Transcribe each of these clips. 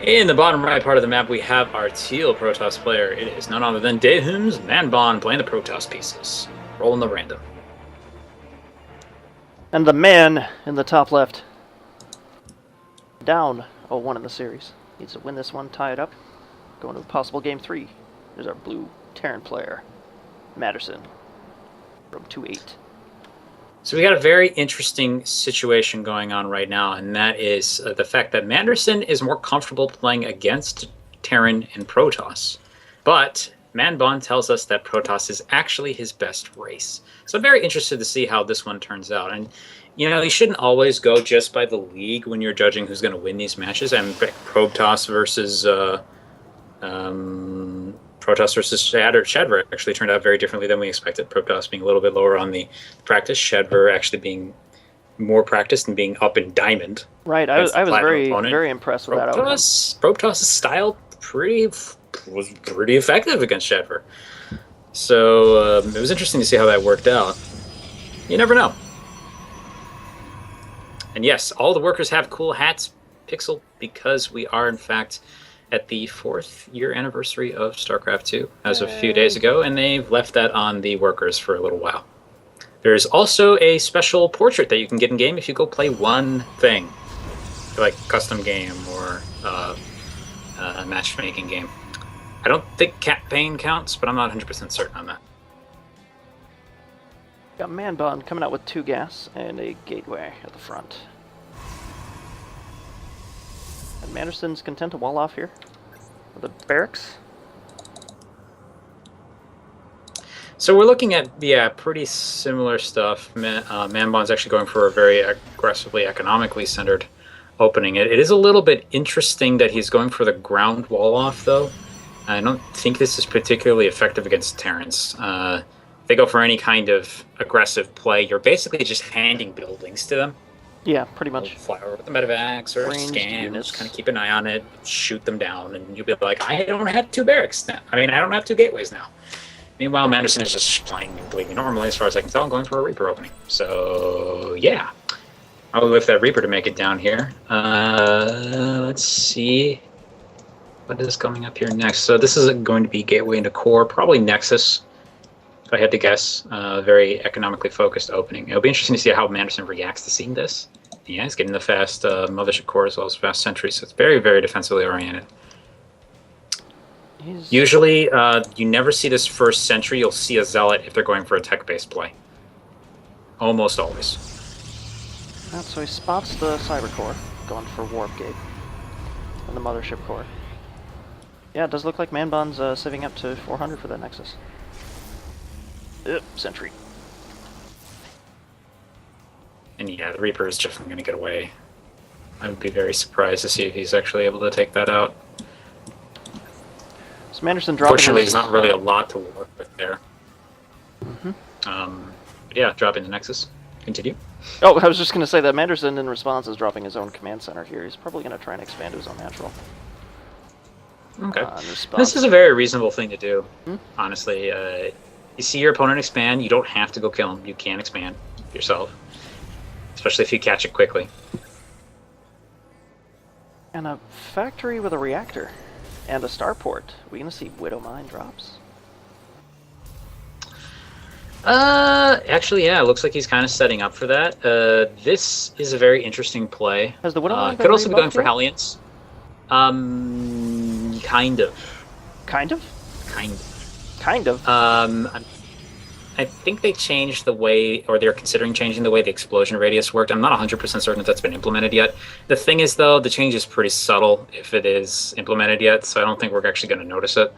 In the bottom right part of the map, we have our teal Protoss player. It is none other than Dehum's Manbon playing the Protoss pieces. Rolling the random. And the man in the top left, down 0-1 in the series. Needs to win this one, tie it up, go into a possible game 3. There's our blue Terran player, Manderson, from 2-8. So we got a very interesting situation going on right now, and that is the fact that Manderson is more comfortable playing against Terran and Protoss. But Manbon tells us that Protoss is actually his best race. So I'm very interested to see how this one turns out. And, you know, you shouldn't always go just by the league when you're judging who's going to win these matches. I mean, Protoss versus Protoss versus Shadver actually turned out very differently than we expected. Protoss being a little bit lower on the practice, Shadver actually being more practiced and being up in diamond. Right, I was very impressed with that outcome. Protoss' style was pretty effective against Shadver. So it was interesting to see how that worked out. You never know. And yes, all the workers have cool hats, Pixel, because we are in fact at the 4th year anniversary of StarCraft 2 as of a few days ago, and they've left that on the workers for a little while. There's also a special portrait that you can get in game if you go play one thing, like custom game or a matchmaking game. I don't think campaign counts, but I'm not 100% certain on that. Got Manbon coming out with 2 gas and a gateway at the front. And Manderson's content to wall off here with the barracks. So we're looking at, pretty similar stuff. Manbon's actually going for a very aggressively, economically centered opening. It is a little bit interesting that he's going for the ground wall off, though. I don't think this is particularly effective against Terrans. If they go for any kind of aggressive play, you're basically just handing buildings to them. Yeah, pretty much. Flower with the medevacs or scan, just kind of keep an eye on it, shoot them down, and you'll be like, I don't have 2 barracks now. I don't have 2 gateways now. Meanwhile, Manderson is just flying completely normally, as far as I can tell, going for a Reaper opening. So, yeah. I'll lift that Reaper to make it down here. Let's see. What is coming up here next? So this is going to be gateway into core, probably Nexus, if I had to guess. Very economically focused opening. It'll be interesting to see how Manderson reacts to seeing this. Yeah, he's getting the fast Mothership core as well as fast sentry, so it's very, very defensively oriented. Usually, you never see this first sentry. You'll see a Zealot if they're going for a tech-based play. Almost always. So he spots the Cyber core, going for Warp Gate, and the Mothership core. Yeah, it does look like Manbon's saving up to 400 for that Nexus. Sentry. And yeah, the Reaper is just going to get away. I would be very surprised to see if he's actually able to take that out. So Manderson dropping. Fortunately, there's not really a lot to work with there. Mm-hmm. But yeah, dropping the Nexus. Continue. Oh, I was just going to say that Manderson, in response, is dropping his own command center here. He's probably going to try and expand to his own natural. Okay. This is a very reasonable thing to do, honestly. You see your opponent expand, you don't have to go kill him. You can expand yourself, especially if you catch it quickly. And a factory with a reactor and a starport. Are we going to see Widow Mine drops? Actually, yeah, it looks like he's kind of setting up for that. This is a very interesting play. Has the Widow Mine could also be going for Hellions. Kind of. Kind of? Kind of. Kind of? I think they changed the way, or they're considering changing the way the explosion radius worked. I'm not 100% certain if that's been implemented yet. The thing is, though, the change is pretty subtle if it is implemented yet, so I don't think we're actually going to notice it.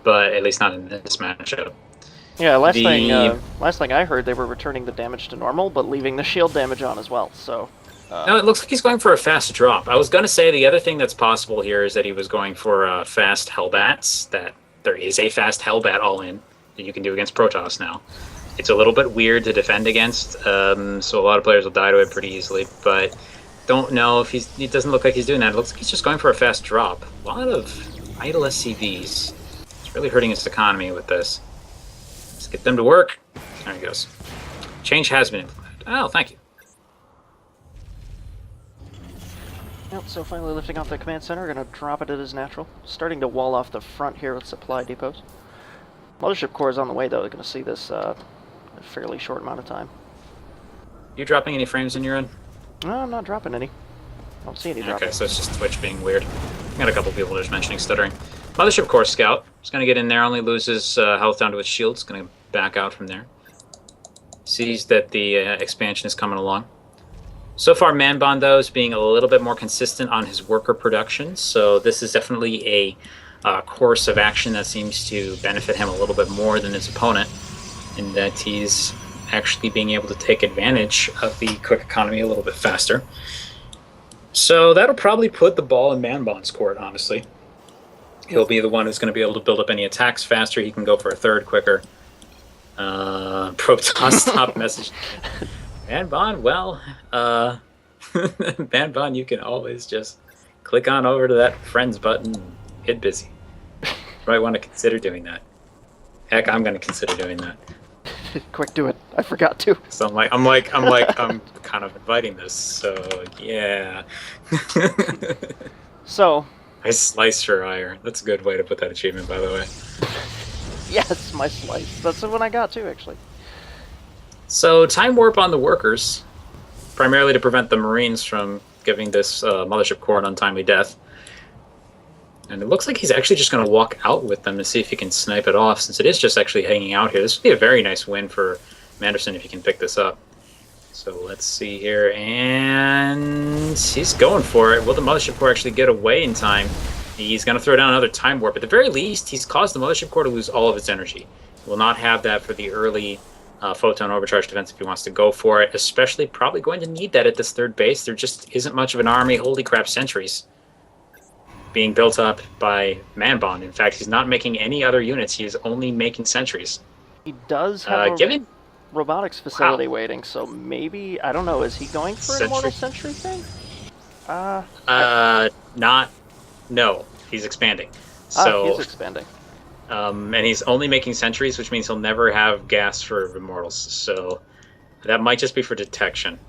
But at least not in this matchup. Yeah, last thing I heard, they were returning the damage to normal, but leaving the shield damage on as well, so... No, it looks like he's going for a fast drop. I was going to say the other thing that's possible here is that he was going for fast Hellbats, that there is a fast Hellbat all-in that you can do against Protoss now. It's a little bit weird to defend against, so a lot of players will die to it pretty easily, but don't know if it doesn't look like he's doing that. It looks like he's just going for a fast drop. A lot of idle SCVs. It's really hurting his economy with this. Let's get them to work. There he goes. Change has been implemented. Oh, thank you. Yep, so finally lifting off the command center, gonna drop it at his natural. Starting to wall off the front here with supply depots. Mothership core is on the way though, they're gonna see this in a fairly short amount of time. You dropping any frames in your end? No, I'm not dropping any. I don't see any dropping. Okay, so it's just Twitch being weird. Got a couple people just mentioning stuttering. Mothership core scout. He's gonna get in there, only loses health down to his shield. He's gonna back out from there. Sees that the expansion is coming along. So far, Manbon, though, is being a little bit more consistent on his worker production, so this is definitely a course of action that seems to benefit him a little bit more than his opponent, in that he's actually being able to take advantage of the quick economy a little bit faster. So that'll probably put the ball in Manbon's court, honestly. He'll be the one who's going to be able to build up any attacks faster. He can go for a third quicker. Proton stop message. Manbon, well, Manbon, you can always just click on over to that friends button and hit busy. You might want to consider doing that. Heck, I'm going to consider doing that. Quick, do it. I forgot to. So I'm kind of inviting this. So yeah. So. I sliced her ire. That's a good way to put that achievement, by the way. Yes, my slice. That's the one I got too, actually. So time warp on the workers, primarily to prevent the Marines from giving this mothership core an untimely death. And it looks like he's actually just going to walk out with them to see if he can snipe it off, since it is just actually hanging out here. This would be a very nice win for Manderson if he can pick this up. So let's see here, and he's going for it. Will the mothership core actually get away in time? He's going to throw down another time warp. At the very least, he's caused the mothership core to lose all of its energy. He will not have that for the early photon overcharge defense if he wants to go for it, especially probably going to need that at this third base. There just isn't much of an army. Holy crap, sentries being built up by Manbon. In fact, he's not making any other units. He is only making sentries. He does have a robotics facility waiting, so maybe, I don't know, is he going for an immortal sentry thing? No, he's expanding. So, he's expanding. And he's only making sentries, which means he'll never have gas for immortals. So that might just be for detection.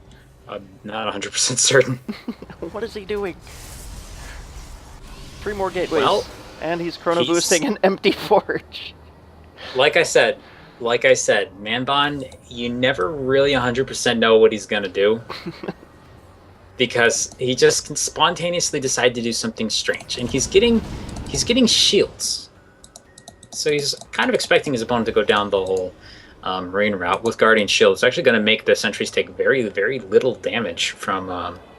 I'm not 100% certain. What is he doing? 3 more gateways, and he's chrono boosting an empty forge. Like I said, Manbon, you never really 100% know what he's gonna do. Because he just can spontaneously decide to do something strange. And he's getting shields. So he's kind of expecting his opponent to go down the whole Marine route with Guardian Shield. It's actually going to make the sentries take very, very little damage from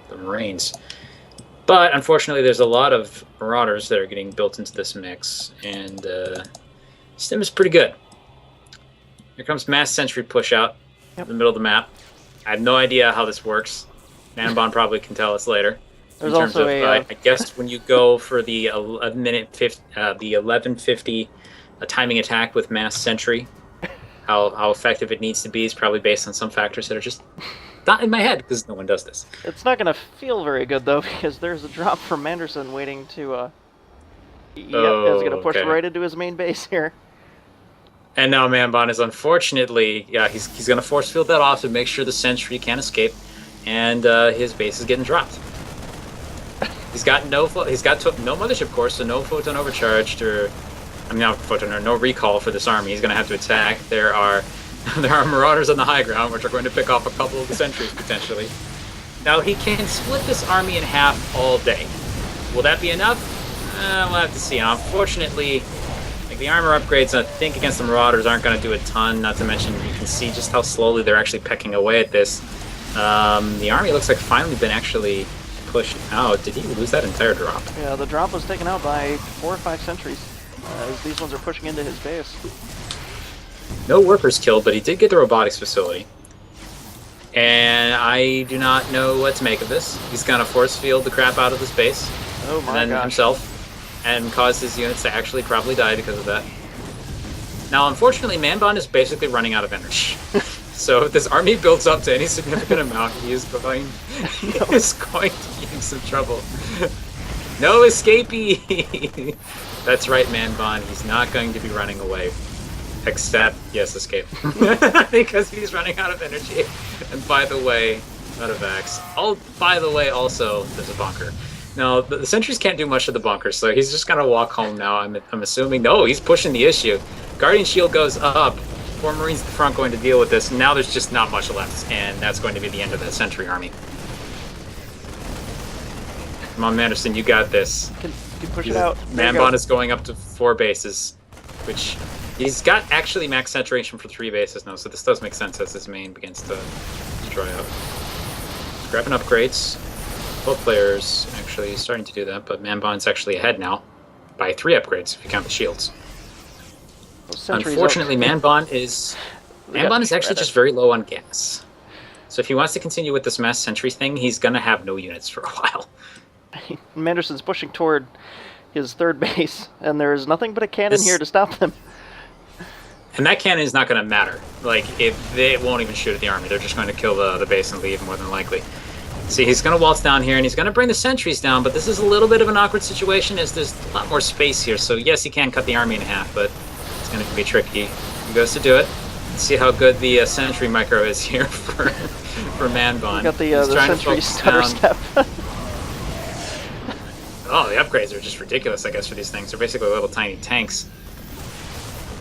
the Marines. But unfortunately, there's a lot of Marauders that are getting built into this mix, and Stim is pretty good. Here comes Mass Sentry push out in the middle of the map. I have no idea how this works. Manbon probably can tell us later. There's also I guess when you go for the 1150 timing attack with Mass Sentry, how effective it needs to be is probably based on some factors that are just not in my head, because no one does this. It's not going to feel very good, though, because there's a drop from Manderson waiting to... he's going to push right into his main base here. And now Manbon is unfortunately... Yeah, he's going to force field that off to make sure the Sentry can't escape, and his base is getting dropped. He's got no mothership core, so no photon overcharged, or... I mean, not photon, or no recall for this army. He's going to have to attack. There are Marauders on the high ground, which are going to pick off a couple of the sentries, potentially. Now, he can split this army in half all day. Will that be enough? We'll have to see. Now, unfortunately, like, the armor upgrades, I think, against the Marauders aren't going to do a ton, not to mention you can see just how slowly they're actually pecking away at this. The army looks like finally been actually pushed out. Did he lose that entire drop? Yeah, the drop was taken out by 4 or 5 sentries, as these ones are pushing into his base. No workers killed, but he did get the robotics facility. And I do not know what to make of this. He's going to force field the crap out of this base. Oh my and then gosh. himself. And cause his units to actually probably die because of that. Now, unfortunately, Manbon is basically running out of energy. So if this army builds up to any significant amount, he is going to be in some trouble. No escapee! That's right, Manbon. He's not going to be running away. Except, yes, escape. Because he's running out of energy. And by the way, out of X. Oh, by the way, also, there's a bunker. No, the sentries can't do much of the bunker, so he's just gonna walk home now. I'm assuming. No, he's pushing the issue. Guardian shield goes up. 4 Marines at the front going to deal with this. Now there's just not much left, and that's going to be the end of the sentry army. Come on, Manderson, you got this. Can push it out. Manbon is going up to 4 bases, which he's got actually max saturation for 3 bases now, so this does make sense as his main begins to dry up. He's grabbing upgrades. Both players actually starting to do that, but Manbon's actually ahead now by 3 upgrades if you count the shields. Unfortunately, Manbon is actually just very low on gas. So if he wants to continue with this mass sentry thing, he's gonna have no units for a while. Manderson's pushing toward his 3rd base, and there is nothing but a cannon here to stop them. And that cannon is not going to matter. Like, if they won't even shoot at the army, they're just going to kill the base and leave more than likely. See, he's going to waltz down here, and he's going to bring the sentries down, but this is a little bit of an awkward situation as there's a lot more space here. So yes, he can cut the army in half, but it's going to be tricky. He goes to do it. Let's see how good the sentry micro is here for Manbon. You got the sentry stutter step. Oh, the upgrades are just ridiculous, I guess, for these things. They're basically little tiny tanks.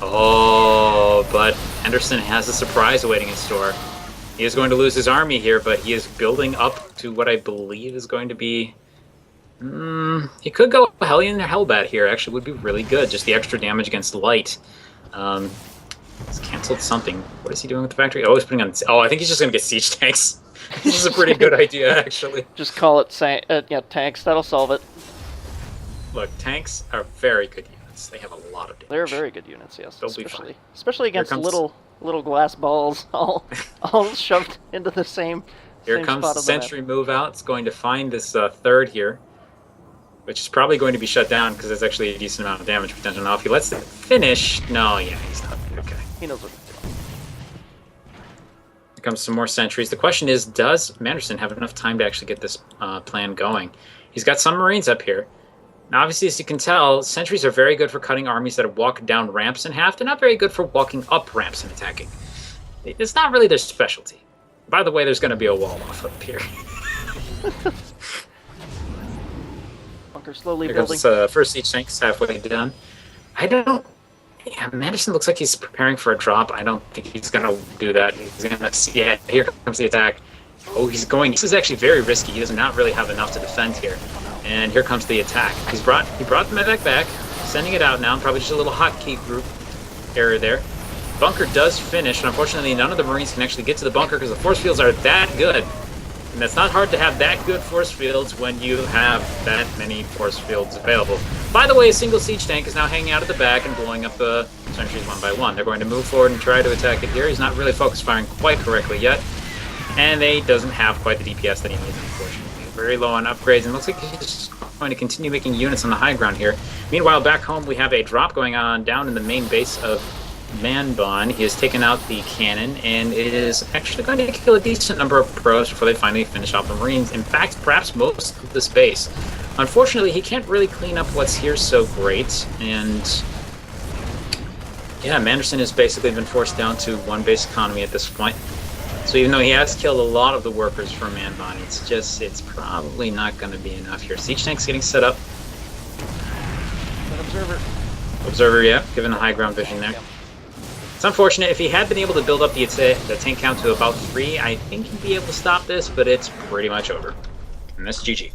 Oh, but Manderson has a surprise awaiting in store. He is going to lose his army here, but he is building up to what I believe is going to be... he could go Hellion or Hellbat here. Actually, would be really good. Just the extra damage against light. He's canceled something. What is he doing with the factory? Oh, he's putting on... Oh, I think he's just going to get siege tanks. This is a pretty good idea, actually. Just call it tanks. That'll solve it. Look, tanks are very good units. They have a lot of damage. They're very good units, yes. They'll be fine. Especially against little glass balls, all shoved into the same. Here comes the sentry move out. It's going to find this 3rd here, which is probably going to be shut down because there's actually a decent amount of damage potential. Now, if he lets it finish, no, yeah, he's not. Okay. He knows what he's doing. Here comes some more sentries. The question is, does Manderson have enough time to actually get this plan going? He's got some Marines up here. Now, obviously, as you can tell, sentries are very good for cutting armies that walk down ramps in half. They're not very good for walking up ramps and attacking. It's not really their specialty. By the way, there's going to be a wall off up here. Bunker slowly Here building. comes first siege tanks halfway done. I don't... Yeah, Manderson looks like he's preparing for a drop. I don't think he's going to do that. He's going to... Yeah, here comes the attack. Oh, he's going... This is actually very risky. He does not really have enough to defend here. And here comes the attack. He brought the medevac back, sending it out now. Probably just a little hotkey group error there. Bunker does finish, and unfortunately none of the Marines can actually get to the bunker because the force fields are that good. And that's not hard to have that good force fields when you have that many force fields available. By the way, a single siege tank is now hanging out at the back and blowing up the sentries one by one. They're going to move forward and try to attack it here. He's not really focus firing quite correctly yet. And he doesn't have quite the DPS that he needs, unfortunately. Very low on upgrades, and looks like he's just going to continue making units on the high ground here. Meanwhile, back home, we have a drop going on down in the main base of Manbon. He has taken out the cannon, and it is actually going to kill a decent number of pros before they finally finish off the Marines. In fact, perhaps most of this base. Unfortunately, he can't really clean up what's here so great, and yeah, Manderson has basically been forced down to 1 base economy at this point. So even though he has killed a lot of the workers for Manbon, it's probably not going to be enough here. Siege tank's getting set up. An observer. Observer, yeah, given the high ground vision there. It's unfortunate. If he had been able to build up the tank count to about 3, I think he'd be able to stop this, but it's pretty much over. And that's GG.